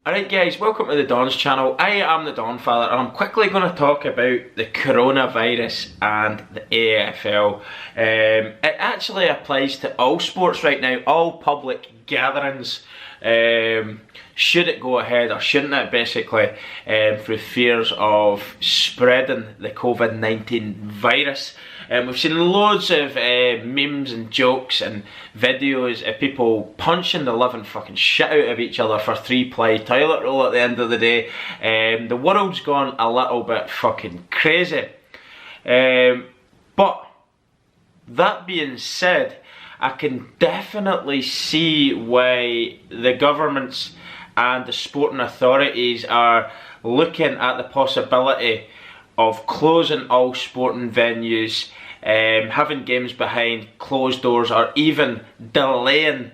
Alright guys, welcome to the Don's channel. I am the Donfather and I'm quickly going to talk about the coronavirus and the AFL. It actually applies to all sports right now, all public gatherings. Should it go ahead or shouldn't it, basically, through fears of spreading the COVID-19 virus. We've seen loads of memes and jokes and videos of people punching the living fucking shit out of each other for 3-ply toilet roll at the end of the day. The world's gone a little bit fucking crazy. But that being said, I can definitely see why the governments and the sporting authorities are looking at the possibility of closing all sporting venues, having games behind closed doors, or even delaying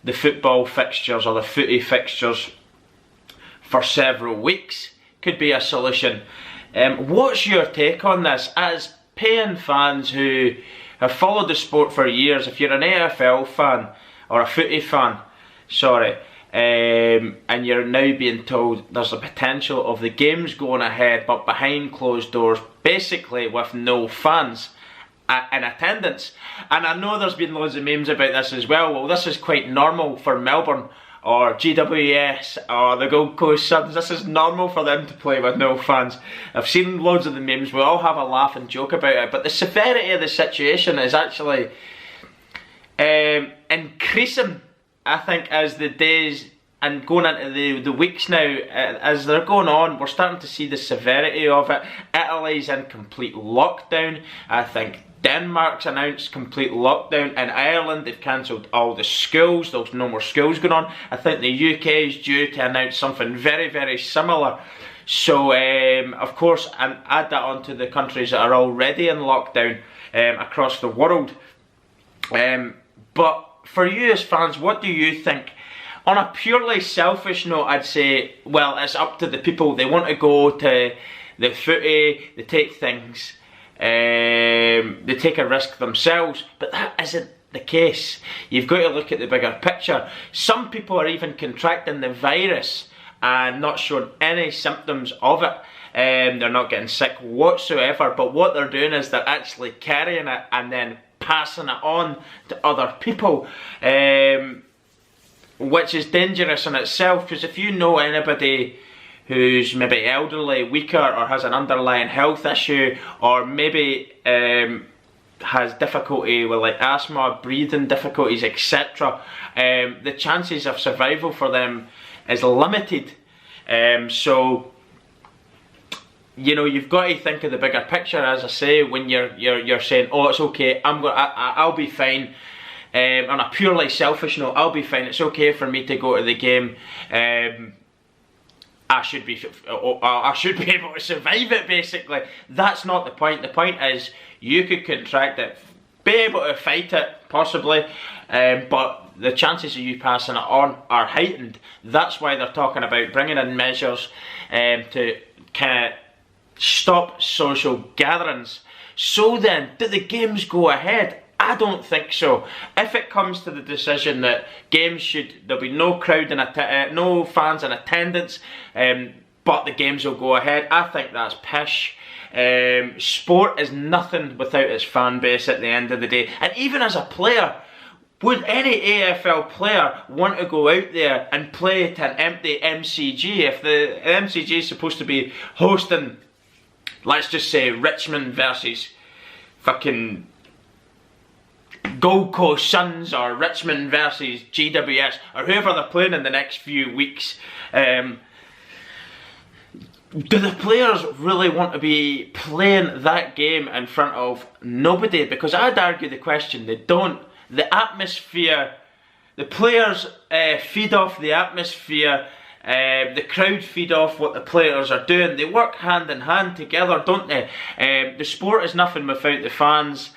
the football fixtures or the footy fixtures for several weeks. Could be a solution. What's your take on this? As paying fans who have followed the sport for years, if you're an AFL fan or a footy fan, sorry, and you're now being told there's a potential of the games going ahead but behind closed doors, basically with no fans in attendance. And I know there's been loads of memes about this as well. This is quite normal for Melbourne or GWS or the Gold Coast Suns. This is normal for them to play with no fans. I've seen loads of the memes, we all have a laugh and joke about it, but the severity of the situation is actually increasing, I think, as the days and going into the weeks now, as they're going on, we're starting to see the severity of it. Italy's in complete lockdown. I think Denmark's announced complete lockdown. In Ireland, they've cancelled all the schools. There's no more schools going on. I think the UK is due to announce something very, very similar. So, of course, and add that on to the countries that are already in lockdown across the world. But for you as fans, what do you think? On a purely selfish note, I'd say, well, it's up to the people. They want to go to the footy, they take things, they take a risk themselves, but that isn't the case. You've got to look at the bigger picture. Some people are even contracting the virus and not showing any symptoms of it. They're not getting sick whatsoever, but what they're doing is they're actually carrying it and then passing it on to other people. Which is dangerous in itself, because if you know anybody who's maybe elderly, weaker, or has an underlying health issue, or maybe has difficulty with like asthma, breathing difficulties, etc., the chances of survival for them is limited. So, you know, you've got to think of the bigger picture, as I say, when you're saying, oh, it's okay, I'll be fine. On a purely selfish note, I'll be fine. It's okay for me to go to the game. I should be able to survive it, basically. That's not the point. The point is you could contract it, be able to fight it, possibly, but the chances of you passing it on are heightened. That's why they're talking about bringing in measures to kind of stop social gatherings. So then, do the games go ahead? I don't think so. If it comes to the decision that games there'll be no crowd no fans in attendance, but the games will go ahead, I think that's pish. Sport is nothing without its fan base at the end of the day. And even as a player, would any AFL player want to go out there and play to an empty MCG? If the MCG is supposed to be hosting, let's just say, Richmond versus fucking Gold Coast Suns, or Richmond versus GWS, or whoever they're playing in the next few weeks, do the players really want to be playing that game in front of nobody? Because I'd argue the question, they don't. The atmosphere, the players feed off the atmosphere, the crowd feed off what the players are doing. They work hand in hand together, don't they? The sport is nothing without the fans.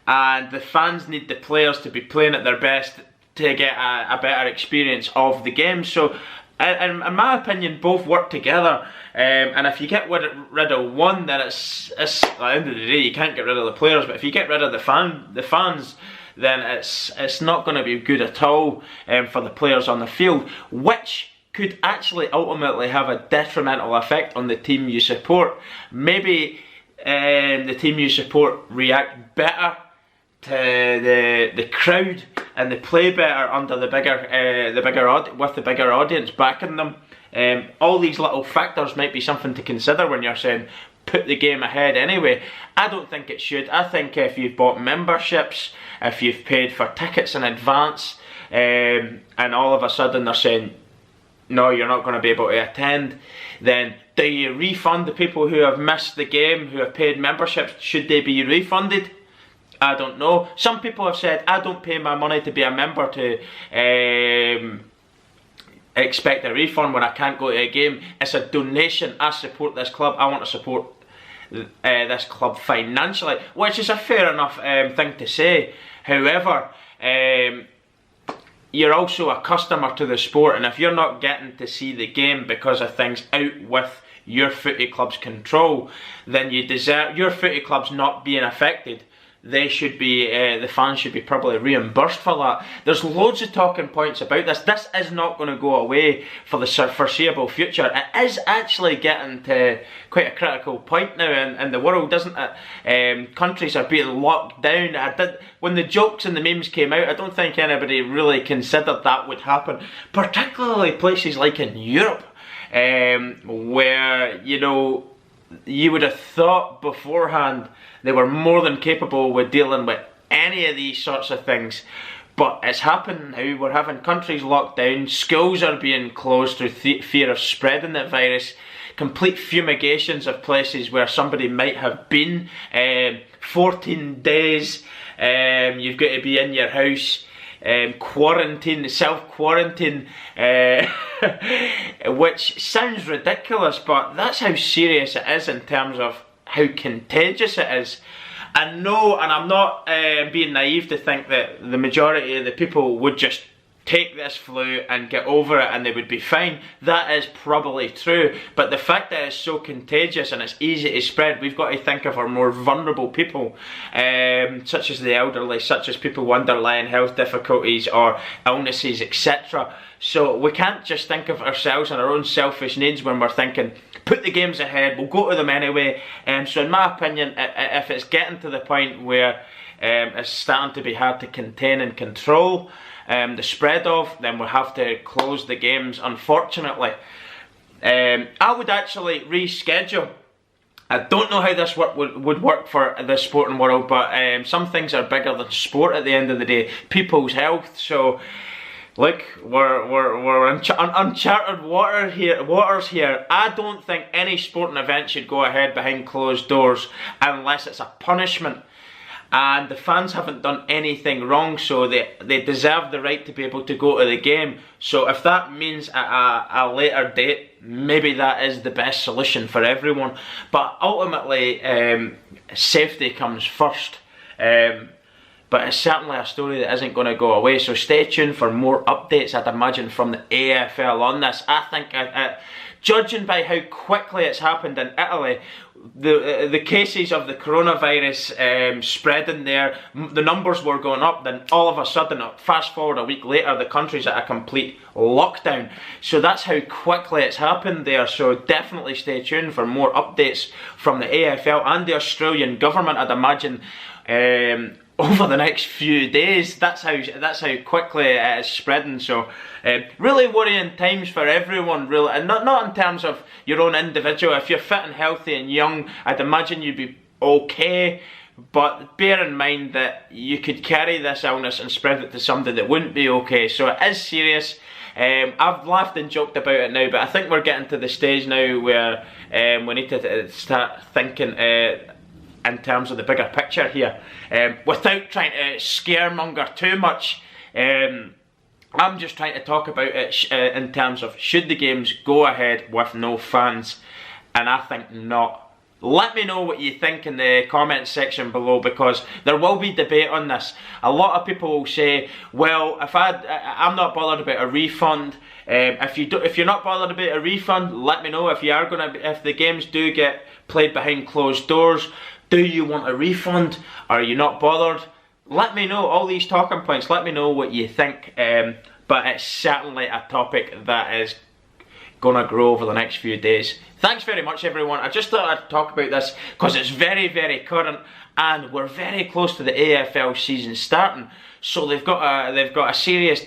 And the fans need the players to be playing at their best to get a better experience of the game. So, in my opinion, both work together. And if you get rid of one, then it's at the end of the day, you can't get rid of the players. But if you get rid of the fans, then it's not going to be good at all for the players on the field, which could actually ultimately have a detrimental effect on the team you support. Maybe the team you support react better to the crowd, and they play better under the bigger audience backing them. All these little factors might be something to consider when you're saying put the game ahead anyway. I don't think it should. I think if you've bought memberships, if you've paid for tickets in advance, and all of a sudden they're saying no, you're not going to be able to attend, then do you refund the people who have missed the game, who have paid memberships? Should they be refunded? I don't know. Some people have said, I don't pay my money to be a member to expect a refund when I can't go to a game. It's a donation. I support this club. I want to support this club financially, which is a fair enough thing to say. However, you're also a customer to the sport, and if you're not getting to see the game because of things out with your footy club's control, then you deserve, your footy club's not being affected. They should be, the fans should be probably reimbursed for that. There's loads of talking points about this. This is not going to go away for the foreseeable future. It is actually getting to quite a critical point now in the world, isn't it? Countries are being locked down. When the jokes and the memes came out, I don't think anybody really considered that would happen. Particularly places like in Europe, where, you know, you would have thought beforehand they were more than capable with dealing with any of these sorts of things. But it's happened now. We're having countries locked down, schools are being closed through fear of spreading the virus, complete fumigations of places where somebody might have been, 14 days, you've got to be in your house, quarantine, self-quarantine, which sounds ridiculous, but that's how serious it is in terms of how contagious it is. I know, and I'm not being naive to think that the majority of the people would just take this flu and get over it and they would be fine. That is probably true, but the fact that it's so contagious and it's easy to spread, we've got to think of our more vulnerable people, such as the elderly, such as people with underlying health difficulties or illnesses, etc. So we can't just think of ourselves and our own selfish needs when we're thinking, put the games ahead, we'll go to them anyway. So in my opinion, if it's getting to the point where it's starting to be hard to contain and control the spread of, then we'll have to close the games, unfortunately. I would actually reschedule. I don't know how this would work for the sporting world, but some things are bigger than sport at the end of the day. People's health. So look, we're in uncharted waters here. I don't think any sporting event should go ahead behind closed doors unless it's a punishment. And the fans haven't done anything wrong, so they deserve the right to be able to go to the game. So if that means at a later date, maybe that is the best solution for everyone. But ultimately, safety comes first. But it's certainly a story that isn't going to go away. So stay tuned for more updates, I'd imagine, from the AFL on this. I think, judging by how quickly it's happened in Italy, the cases of the coronavirus spreading there, the numbers were going up, then all of a sudden, fast forward a week later, the country's at a complete lockdown. So that's how quickly it's happened there. So definitely stay tuned for more updates from the AFL and the Australian government, I'd imagine, over the next few days. That's how quickly it is spreading. So really worrying times for everyone, really, and not in terms of your own individual. If you're fit and healthy and young, I'd imagine you'd be okay, but bear in mind that you could carry this illness and spread it to somebody that wouldn't be okay. So it is serious. I've laughed and joked about it now, but I think we're getting to the stage now where we need to start thinking in terms of the bigger picture here, without trying to scaremonger too much. I'm just trying to talk about it in terms of, should the games go ahead with no fans? And I think not. Let me know what you think in the comments section below, because there will be debate on this. A lot of people will say, well, I'm not bothered about a refund. If you're not bothered about a refund, let me know. If the games do get played behind closed doors, do you want a refund? Are you not bothered? Let me know all these talking points. Let me know what you think. But it's certainly a topic that is going to grow over the next few days. Thanks very much, everyone. I just thought I'd talk about this because it's very, very current, and we're very close to the AFL season starting. So they've got serious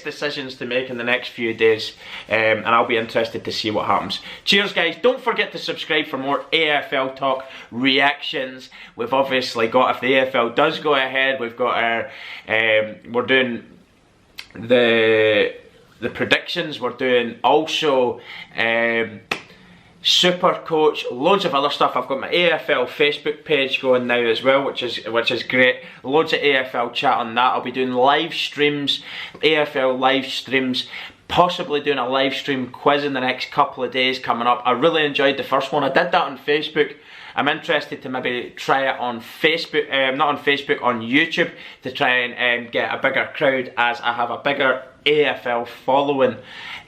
decisions to make in the next few days, and I'll be interested to see what happens. Cheers, guys! Don't forget to subscribe for more AFL talk reactions. We've obviously got, if the AFL does go ahead, we've got our we're doing the predictions. We're doing also Super Coach, loads of other stuff. I've got my AFL Facebook page going now as well, which is great. Loads of AFL chat on that. I'll be doing live streams, AFL live streams, possibly doing a live stream quiz in the next couple of days coming up. I really enjoyed the first one. I did that on Facebook. I'm interested to maybe try it on Facebook, not on Facebook, on YouTube, to try and get a bigger crowd, as I have a bigger AFL following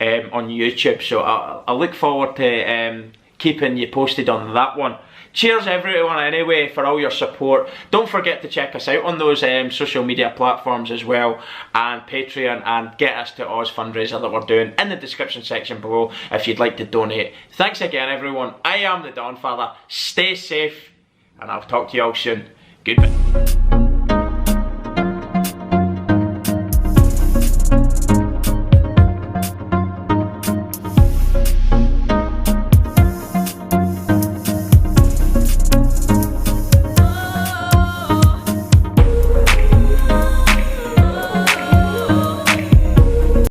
on YouTube. So I look forward to keeping you posted on that one. Cheers everyone anyway for all your support. Don't forget to check us out on those social media platforms as well, and Patreon, and get us to Oz fundraiser that we're doing in the description section below if you'd like to donate. Thanks again everyone. I am the Donfather. Stay safe, and I'll talk to you all soon. Goodbye.